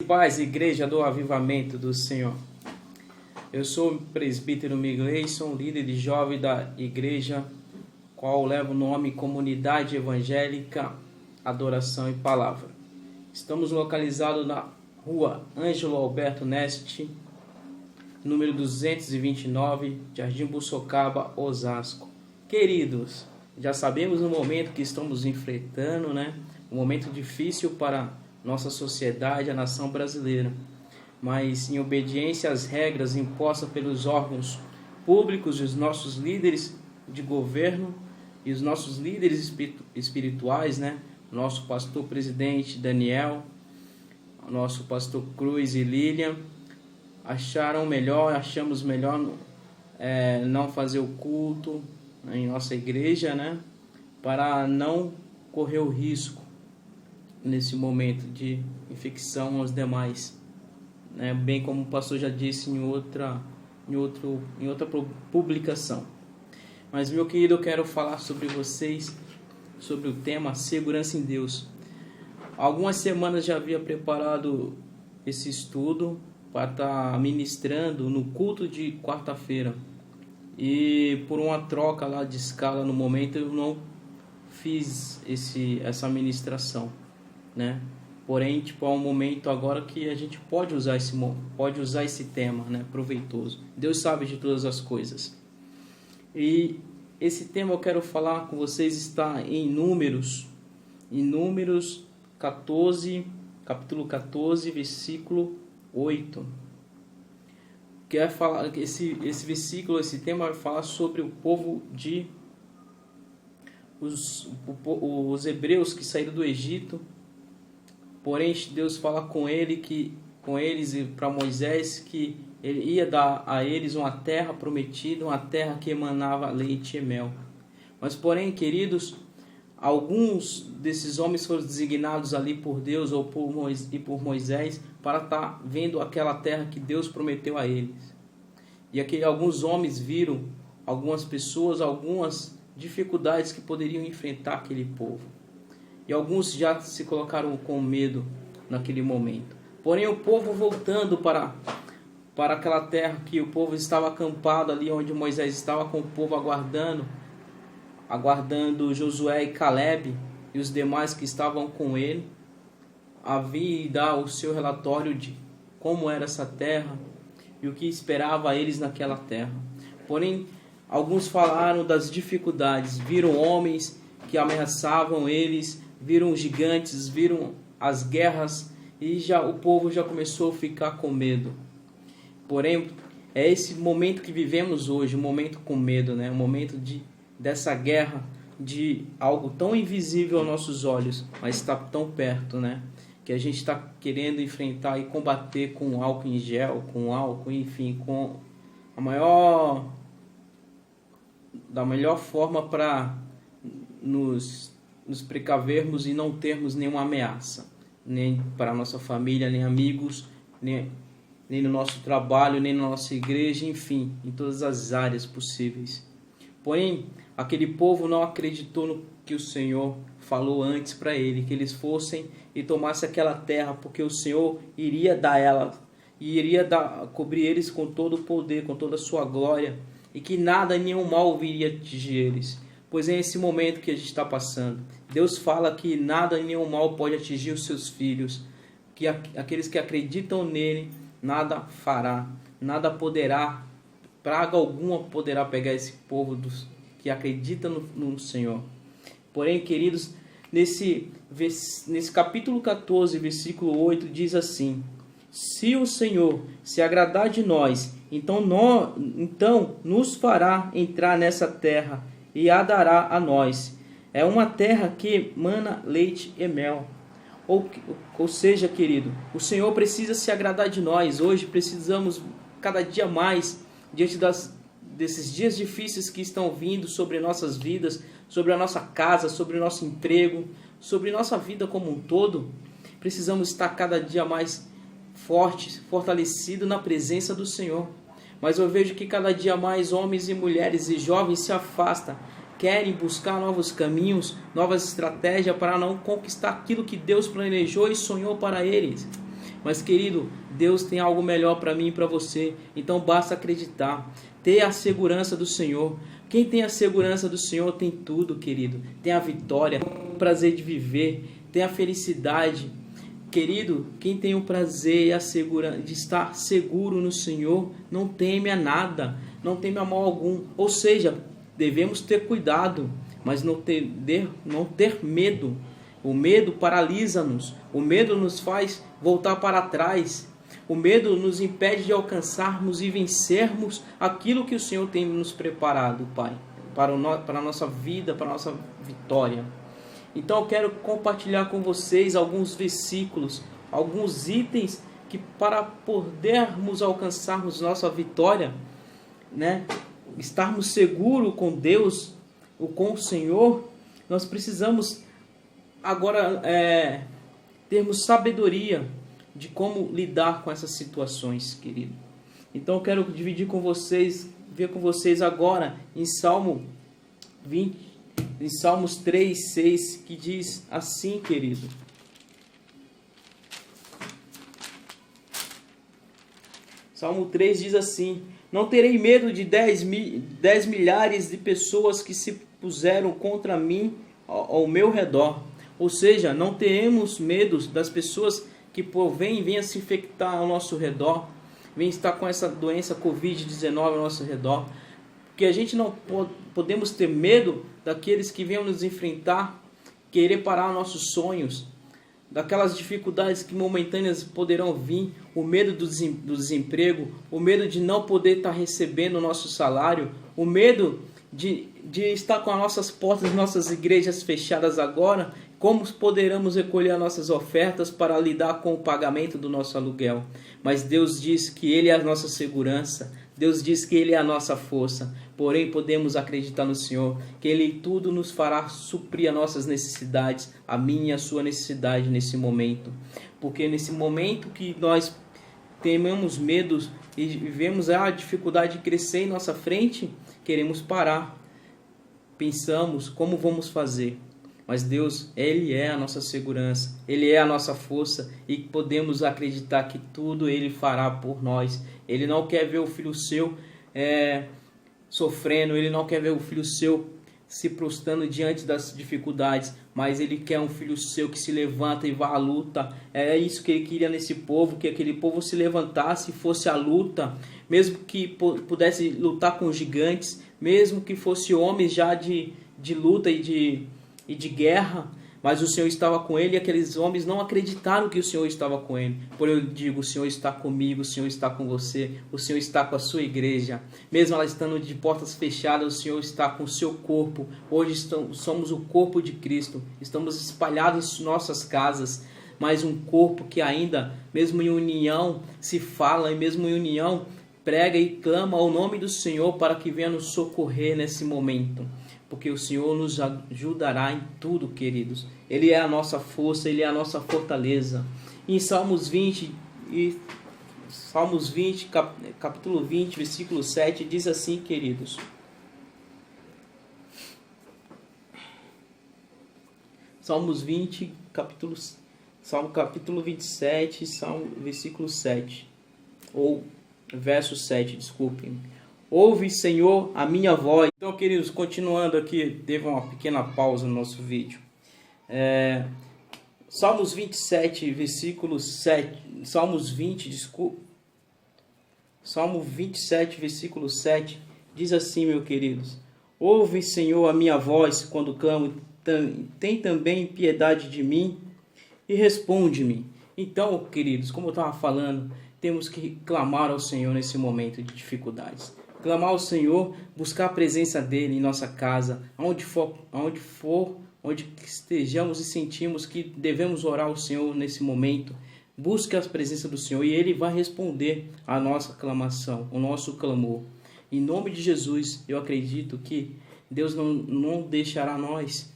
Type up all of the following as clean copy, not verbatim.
paz, Igreja do Avivamento do Senhor. Eu sou o presbítero Migleison, líder de jovem da igreja, qual leva o nome Comunidade Evangélica, Adoração e Palavra. Estamos localizados na rua Ângelo Alberto Neste, número 229, Jardim Buçocaba, Osasco. Queridos, já sabemos o momento que estamos enfrentando, um momento difícil para nossa sociedade, a nação brasileira, mas em obediência às regras impostas pelos órgãos públicos e os nossos líderes de governo e os nossos líderes espirituais, nosso pastor presidente Daniel, nosso pastor Cruz e Lilian, achamos melhor não fazer o culto em nossa igreja, para não correr o risco nesse momento de infecção aos demais, bem como o pastor já disse em outra publicação. Mas, meu querido, eu quero falar sobre vocês, sobre o tema segurança em Deus. Há algumas semanas já havia preparado esse estudo para estar ministrando no culto de quarta-feira, e por uma troca lá de escala no momento eu não fiz essa ministração, Porém, há um momento agora que a gente pode usar esse tema, proveitoso. Deus sabe de todas as coisas. E esse tema eu quero falar com vocês está em Números 14, capítulo 14, versículo 8. Quer falar esse versículo, esse tema vai falar sobre o povo os hebreus que saíram do Egito. Porém, Deus fala com eles e para Moisés que ele ia dar a eles uma terra prometida, uma terra que emanava leite e mel. Mas, porém, queridos, alguns desses homens foram designados ali por Deus ou por Moisés para estar vendo aquela terra que Deus prometeu a eles. E alguns homens viram algumas pessoas, algumas dificuldades que poderiam enfrentar aquele povo. E alguns já se colocaram com medo naquele momento. Porém, o povo voltando para aquela terra que o povo estava acampado ali onde Moisés estava com o povo aguardando Josué e Caleb e os demais que estavam com ele, havia de dar o seu relatório de como era essa terra e o que esperava eles naquela terra. Porém, alguns falaram das dificuldades, viram homens que ameaçavam eles, viram gigantes, viram as guerras e o povo já começou a ficar com medo. Porém, é esse momento que vivemos hoje, um momento com medo, um momento dessa guerra, de algo tão invisível aos nossos olhos, mas está tão perto, que a gente está querendo enfrentar e combater com álcool em gel, enfim, da melhor forma para nos precavermos e não termos nenhuma ameaça, nem para a nossa família, nem amigos, nem no nosso trabalho, nem na nossa igreja, enfim, em todas as áreas possíveis. Porém, aquele povo não acreditou no que o Senhor falou antes para ele, que eles fossem e tomassem aquela terra, porque o Senhor iria dar ela, e iria cobrir eles com todo o poder, com toda a sua glória, e que nada, nenhum mal viria atingir eles. Pois é esse momento que a gente está passando. Deus fala que nada, nenhum mal pode atingir os seus filhos, que aqueles que acreditam nele, nada fará, nada poderá, praga alguma poderá pegar esse povo que acredita no Senhor. Porém, queridos, nesse capítulo 14, versículo 8, diz assim: se o Senhor se agradar de nós, então nos fará entrar nessa terra e a dará a nós. É uma terra que mana leite e mel. Ou seja, querido, o Senhor precisa se agradar de nós. Hoje precisamos cada dia mais, diante desses dias difíceis que estão vindo sobre nossas vidas, sobre a nossa casa, sobre o nosso emprego, sobre nossa vida como um todo, precisamos estar cada dia mais fortalecido na presença do Senhor. Mas eu vejo que cada dia mais homens e mulheres e jovens se afastam, querem buscar novos caminhos, novas estratégias para não conquistar aquilo que Deus planejou e sonhou para eles. Mas, querido, Deus tem algo melhor para mim e para você. Então basta acreditar, ter a segurança do Senhor. Quem tem a segurança do Senhor tem tudo, querido. Tem a vitória, tem o prazer de viver, tem a felicidade. Querido, quem tem o prazer e a segurança de estar seguro no Senhor, não teme a nada, não teme a mal algum. Ou seja, devemos ter cuidado, mas não ter medo. O medo paralisa-nos, o medo nos faz voltar para trás. O medo nos impede de alcançarmos e vencermos aquilo que o Senhor tem nos preparado, Pai, para a nossa vida, para a nossa vitória. Então eu quero compartilhar com vocês alguns versículos, alguns itens que para podermos alcançarmos nossa vitória, né, estarmos seguros com Deus, ou com o Senhor, nós precisamos agora termos sabedoria de como lidar com essas situações, querido. Então eu quero dividir com vocês, ver com vocês agora em Salmos 3, 6, que diz assim, querido. Salmo 3 diz assim: não terei medo de 10 milhares de pessoas que se puseram contra mim ao meu redor. Ou seja, não teremos medo das pessoas que venham se infectar ao nosso redor, venham estar com essa doença Covid-19 ao nosso redor. Porque a gente não podemos ter medo daqueles que venham nos enfrentar, querer parar nossos sonhos, daquelas dificuldades que momentâneas poderão vir, o medo do desemprego, o medo de não poder estar recebendo o nosso salário, o medo de estar com as nossas portas, nossas igrejas fechadas agora. Como poderemos recolher as nossas ofertas para lidar com o pagamento do nosso aluguel? Mas Deus diz que Ele é a nossa segurança, Deus diz que Ele é a nossa força. Porém, podemos acreditar no Senhor, que Ele tudo nos fará suprir as nossas necessidades, a minha e a sua necessidade nesse momento. Porque nesse momento que nós tememos medos e vemos a dificuldade de crescer em nossa frente, queremos parar. Pensamos como vamos fazer. Mas Deus, Ele é a nossa segurança, Ele é a nossa força e podemos acreditar que tudo Ele fará por nós. Ele não quer ver o filho seu sofrendo, Ele não quer ver o filho seu se prostrando diante das dificuldades, mas Ele quer um filho seu que se levanta e vá à luta. É isso que Ele queria nesse povo, que aquele povo se levantasse e fosse à luta, mesmo que pudesse lutar com gigantes, mesmo que fosse homens já de luta e de guerra, mas o Senhor estava com ele e aqueles homens não acreditaram que o Senhor estava com ele. Por eu digo, o Senhor está comigo, o Senhor está com você, o Senhor está com a sua igreja. Mesmo ela estando de portas fechadas, o Senhor está com o seu corpo. Hoje somos o corpo de Cristo, estamos espalhados em nossas casas, mas um corpo que ainda, mesmo em união, se fala, e mesmo em união, prega e clama ao nome do Senhor para que venha nos socorrer nesse momento. Porque o Senhor nos ajudará em tudo, queridos. Ele é a nossa força, Ele é a nossa fortaleza. Em Salmos 20, capítulo 20, versículo 7, diz assim, queridos. Salmos 20, capítulo 27, versículo 7. Ou verso 7, desculpem. Ouve, Senhor, a minha voz. Então, queridos, continuando aqui, teve uma pequena pausa no nosso vídeo. Salmos 27, versículo 7. Salmo 27, versículo 7, diz assim, meus queridos. Ouve, Senhor, a minha voz quando clamo. Tem também piedade de mim e responde-me. Então, queridos, como eu estava falando, temos que clamar ao Senhor nesse momento de dificuldades. Clamar ao Senhor, buscar a presença dEle em nossa casa, onde estejamos e sentimos que devemos orar ao Senhor nesse momento. Busque a presença do Senhor e Ele vai responder a nossa clamação, o nosso clamor. Em nome de Jesus, eu acredito que Deus não deixará nós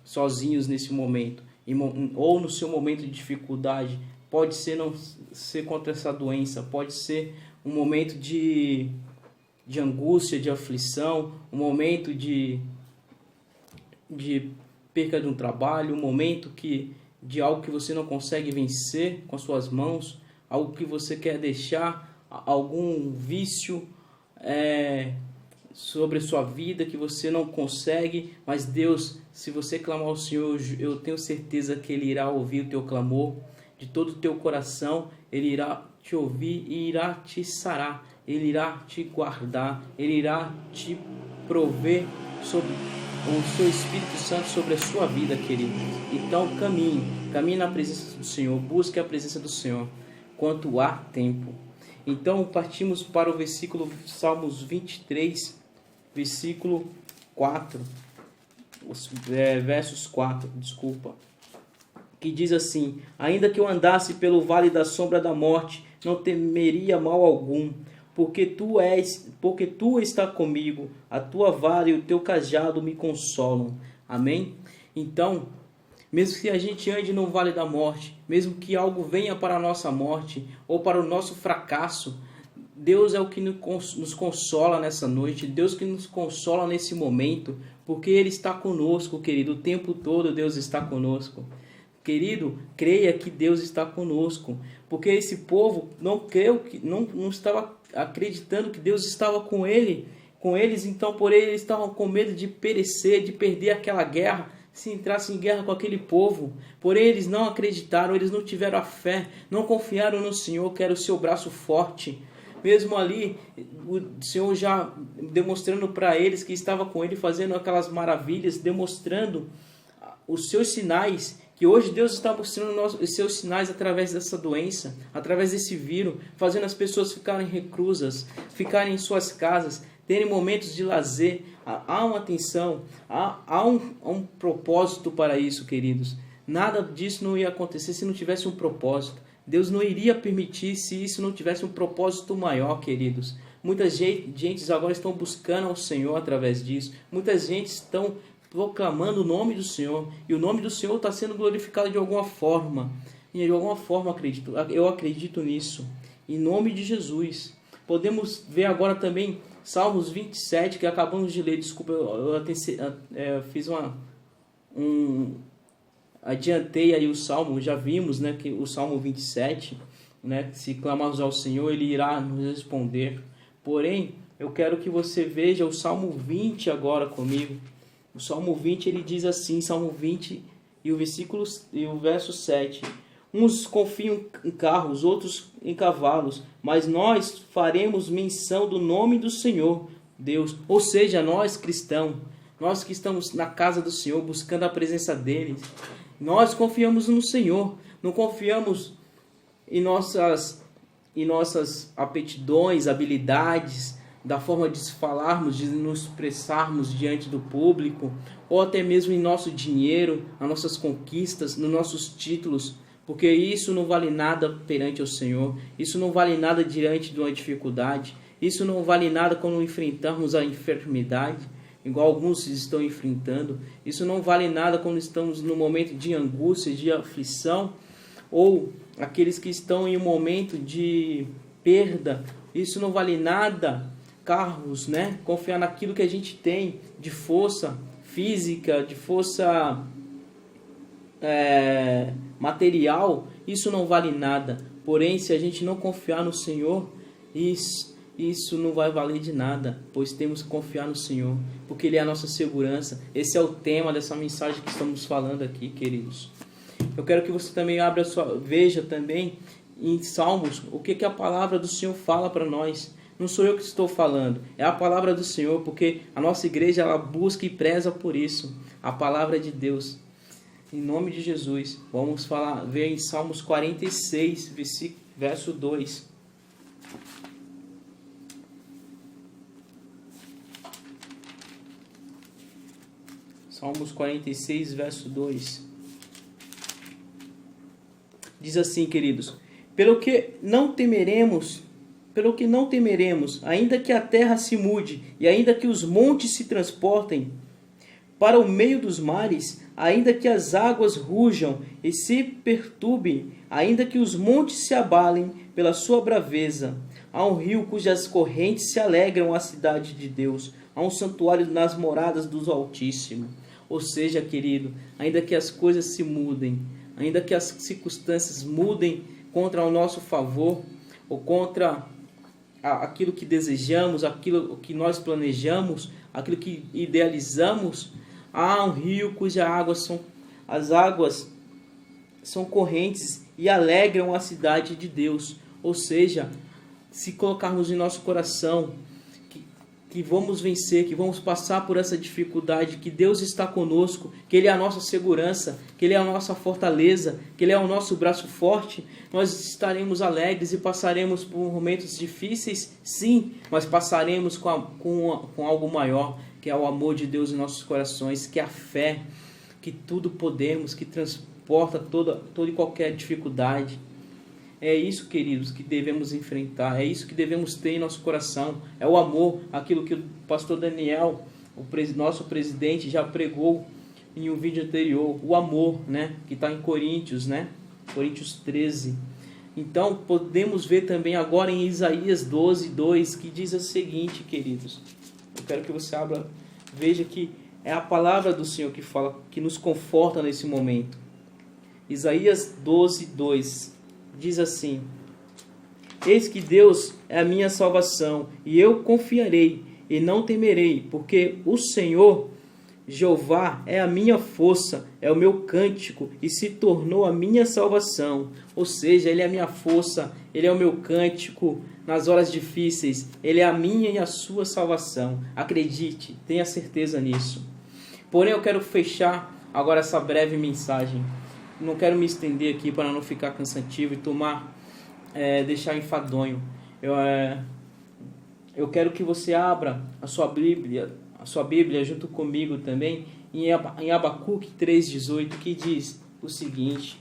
sozinhos nesse momento, ou no seu momento de dificuldade. Pode ser não ser contra essa doença, pode ser um momento de angústia, de aflição, um momento de perca de um trabalho, um momento de algo que você não consegue vencer com as suas mãos, algo que você quer deixar, algum vício sobre a sua vida que você não consegue, mas Deus, se você clamar ao Senhor, eu tenho certeza que Ele irá ouvir o teu clamor de todo o teu coração. Ele irá te ouvir e irá te sarar, Ele irá te guardar, Ele irá te prover sobre o seu Espírito Santo sobre a sua vida, querido. Então caminhe na presença do Senhor, busque a presença do Senhor quanto há tempo. Então partimos para o versículo Salmos 23, versículo 4, versos 4, que diz assim: ainda que eu andasse pelo vale da sombra da morte, não temeria mal algum, porque tu está comigo, a tua vara e o teu cajado me consolam. Amém? Então, mesmo que a gente ande no vale da morte, mesmo que algo venha para a nossa morte ou para o nosso fracasso, Deus é o que nos consola nessa noite, Deus que nos consola nesse momento, porque Ele está conosco, querido, o tempo todo Deus está conosco. Querido, creia que Deus está conosco, porque esse povo não estava acreditando que Deus estava com eles, então por eles estavam com medo de perecer, de perder aquela guerra, se entrasse em guerra com aquele povo. Porém eles não acreditaram, eles não tiveram a fé, não confiaram no Senhor, que era o seu braço forte. Mesmo ali, o Senhor já demonstrando para eles que estava com ele, fazendo aquelas maravilhas, demonstrando os seus sinais, que hoje Deus está mostrando os seus sinais através dessa doença, através desse vírus, fazendo as pessoas ficarem reclusas, ficarem em suas casas, terem momentos de lazer. Há uma atenção, há um propósito para isso, queridos. Nada disso não ia acontecer se não tivesse um propósito. Deus não iria permitir se isso não tivesse um propósito maior, queridos. Muitas gentes agora estão buscando ao Senhor através disso. Muitas gentes estão proclamando o nome do Senhor. E o nome do Senhor está sendo glorificado de alguma forma. E de alguma forma eu acredito nisso. Em nome de Jesus. Podemos ver agora também Salmos 27, que acabamos de ler. Desculpa, eu fiz adiantei aí o Salmo, já vimos, né, que o Salmo 27, né, se clamarmos ao Senhor, Ele irá nos responder. Porém, eu quero que você veja o Salmo 20 agora comigo. O Salmo 20, ele diz assim, Salmo 20 e o verso 7. Uns confiam em carros, outros em cavalos, mas nós faremos menção do nome do Senhor, Deus. Ou seja, nós cristãos, nós que estamos na casa do Senhor, buscando a presença dEle, nós confiamos no Senhor, não confiamos em nossas aptidões, habilidades, da forma de falarmos, de nos expressarmos diante do público, ou até mesmo em nosso dinheiro, nas nossas conquistas, nos nossos títulos, porque isso não vale nada perante o Senhor, isso não vale nada diante de uma dificuldade, isso não vale nada quando enfrentarmos a enfermidade, igual alguns estão enfrentando. Isso não vale nada quando estamos no momento de angústia, de aflição, ou aqueles que estão em um momento de perda. Isso não vale nada. Carros, né? Confiar naquilo que a gente tem de força física, de força material, isso não vale nada. Porém, se a gente não confiar no Senhor, isso não vai valer de nada, pois temos que confiar no Senhor, porque Ele é a nossa segurança. Esse é o tema dessa mensagem que estamos falando aqui, queridos. Eu quero que você também veja também em Salmos o que a palavra do Senhor fala para nós. Não sou eu que estou falando, é a palavra do Senhor, porque a nossa igreja ela busca e preza por isso, a palavra de Deus. Em nome de Jesus, vamos ver em Salmos 46, verso 2. Salmos 46, verso 2. Diz assim, queridos: pelo que não temeremos, ainda que a terra se mude, e ainda que os montes se transportem para o meio dos mares, ainda que as águas rujam e se perturbem, ainda que os montes se abalem pela sua braveza. Há um rio cujas correntes se alegram à cidade de Deus, há um santuário nas moradas do Altíssimo. Ou seja, querido, ainda que as coisas se mudem, ainda que as circunstâncias mudem contra o nosso favor, ou contra aquilo que desejamos, aquilo que nós planejamos, aquilo que idealizamos, há um rio as águas são correntes e alegram a cidade de Deus. Ou seja, se colocarmos em nosso coração que vamos vencer, que vamos passar por essa dificuldade, que Deus está conosco, que Ele é a nossa segurança, que Ele é a nossa fortaleza, que Ele é o nosso braço forte, nós estaremos alegres e passaremos por momentos difíceis, sim, mas passaremos com algo maior, que é o amor de Deus em nossos corações, que é a fé, que tudo podemos, que transporta toda e qualquer dificuldade. É isso, queridos, que devemos enfrentar, é isso que devemos ter em nosso coração, é o amor, aquilo que o pastor Daniel, nosso presidente, já pregou em um vídeo anterior, o amor, né, que está em Coríntios, né, Coríntios 13. Então, podemos ver também agora em Isaías 12:2, que diz o seguinte, queridos, eu quero que você abra, veja que é a palavra do Senhor que fala, que nos conforta nesse momento. Isaías 12:2. Diz assim: eis que Deus é a minha salvação, e eu confiarei e não temerei, porque o Senhor, Jeová, é a minha força, é o meu cântico, e se tornou a minha salvação. Ou seja, Ele é a minha força, Ele é o meu cântico nas horas difíceis, Ele é a minha e a sua salvação. Acredite, tenha certeza nisso. Porém, eu quero fechar agora essa breve mensagem. Não quero me estender aqui para não ficar cansativo e deixar enfadonho. Eu quero que você abra a sua Bíblia junto comigo também em Abacuque 3:18, que diz o seguinte: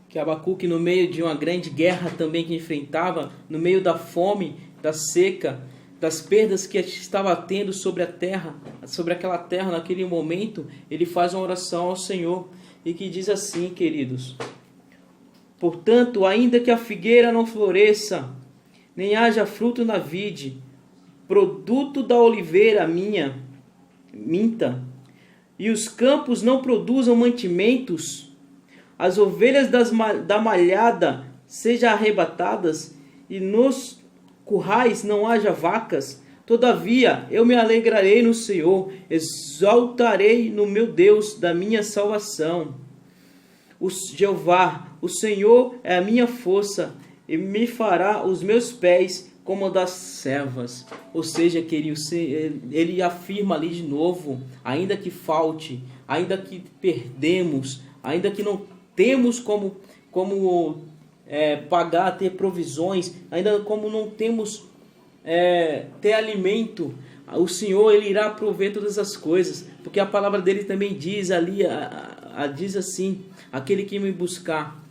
que Abacuque, no meio de uma grande guerra também que enfrentava, no meio da fome, da seca, das perdas que estava tendo sobre a terra, sobre aquela terra naquele momento, ele faz uma oração ao Senhor e que diz assim, queridos: portanto, ainda que a figueira não floresça, nem haja fruto na vide, produto da oliveira minta, e os campos não produzam mantimentos, as ovelhas da malhada sejam arrebatadas, e nos currais não haja vacas, todavia eu me alegrarei no Senhor, exaltarei no meu Deus da minha salvação. O Jeová, o Senhor é a minha força, e me fará os meus pés como das servas. Ou seja, querido, ele afirma ali de novo, ainda que falte, ainda que perdemos, ainda que não temos como pagar, ter provisões, ainda como não temos ter alimento, o Senhor, Ele irá prover todas as coisas, porque a palavra dele também diz ali, diz assim: aquele que me buscar,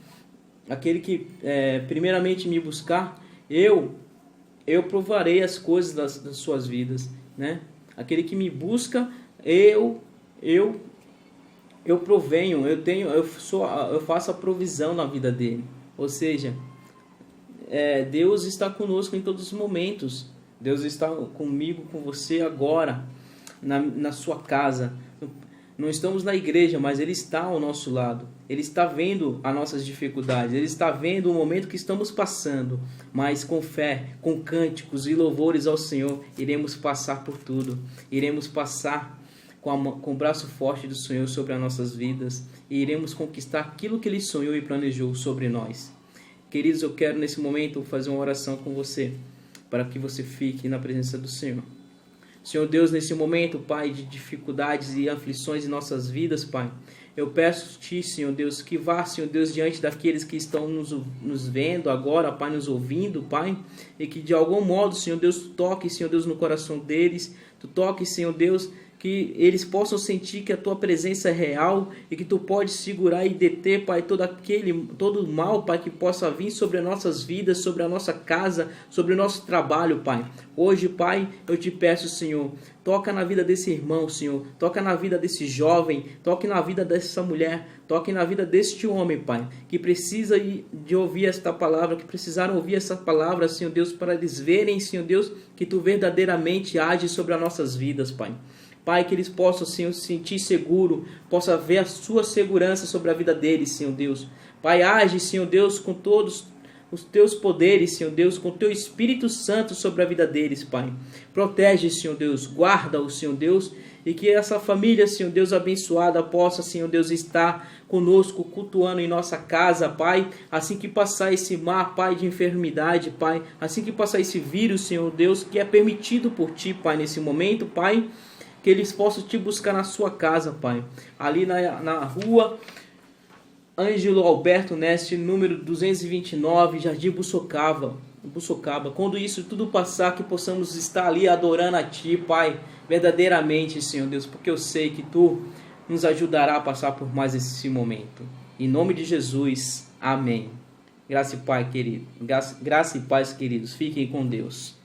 aquele que primeiramente me buscar, eu provarei as coisas das suas vidas, né? Aquele que me busca, eu provenho, eu faço a provisão na vida dele. Ou seja, Deus está conosco em todos os momentos. Deus está comigo, com você agora, na sua casa. Não estamos na igreja, mas Ele está ao nosso lado. Ele está vendo as nossas dificuldades. Ele está vendo o momento que estamos passando. Mas com fé, com cânticos e louvores ao Senhor, iremos passar por tudo. Iremos passar com o braço forte do Senhor sobre as nossas vidas. E iremos conquistar aquilo que Ele sonhou e planejou sobre nós. Queridos, eu quero nesse momento fazer uma oração com você, para que você fique na presença do Senhor. Senhor Deus, nesse momento, Pai, de dificuldades e aflições em nossas vidas, Pai, eu peço-te, Senhor Deus, que vá, Senhor Deus, diante daqueles que estão nos vendo agora, Pai, nos ouvindo, Pai, e que de algum modo, Senhor Deus, tu toque, Senhor Deus, no coração deles, tu toque, Senhor Deus, que eles possam sentir que a tua presença é real e que tu podes segurar e deter, Pai, todo o mal, Pai, que possa vir sobre as nossas vidas, sobre a nossa casa, sobre o nosso trabalho, Pai. Hoje, Pai, eu te peço, Senhor, toca na vida desse irmão, Senhor, toca na vida desse jovem, toque na vida dessa mulher, toque na vida deste homem, Pai, que precisa de ouvir esta palavra, que precisaram ouvir essa palavra, Senhor Deus, para eles verem, Senhor Deus, que tu verdadeiramente age sobre as nossas vidas, Pai. Pai, que eles possam, Senhor, se sentir seguro, possa ver a sua segurança sobre a vida deles, Senhor Deus. Pai, age, Senhor Deus, com todos os teus poderes, Senhor Deus, com o teu Espírito Santo sobre a vida deles, Pai. Protege, Senhor Deus, guarda-o, Senhor Deus, e que essa família, Senhor Deus, abençoada, possa, Senhor Deus, estar conosco, cultuando em nossa casa, Pai, assim que passar esse mar, Pai, de enfermidade, Pai, assim que passar esse vírus, Senhor Deus, que é permitido por Ti, Pai, nesse momento, Pai, que eles possam Te buscar na sua casa, Pai, ali na rua Ângelo Alberto Neste, número 229, Jardim Bussocaba. Quando isso tudo passar, que possamos estar ali adorando a Ti, Pai, verdadeiramente, Senhor Deus, porque eu sei que Tu nos ajudará a passar por mais esse momento. Em nome de Jesus, amém. Graça e paz, queridos. Fiquem com Deus.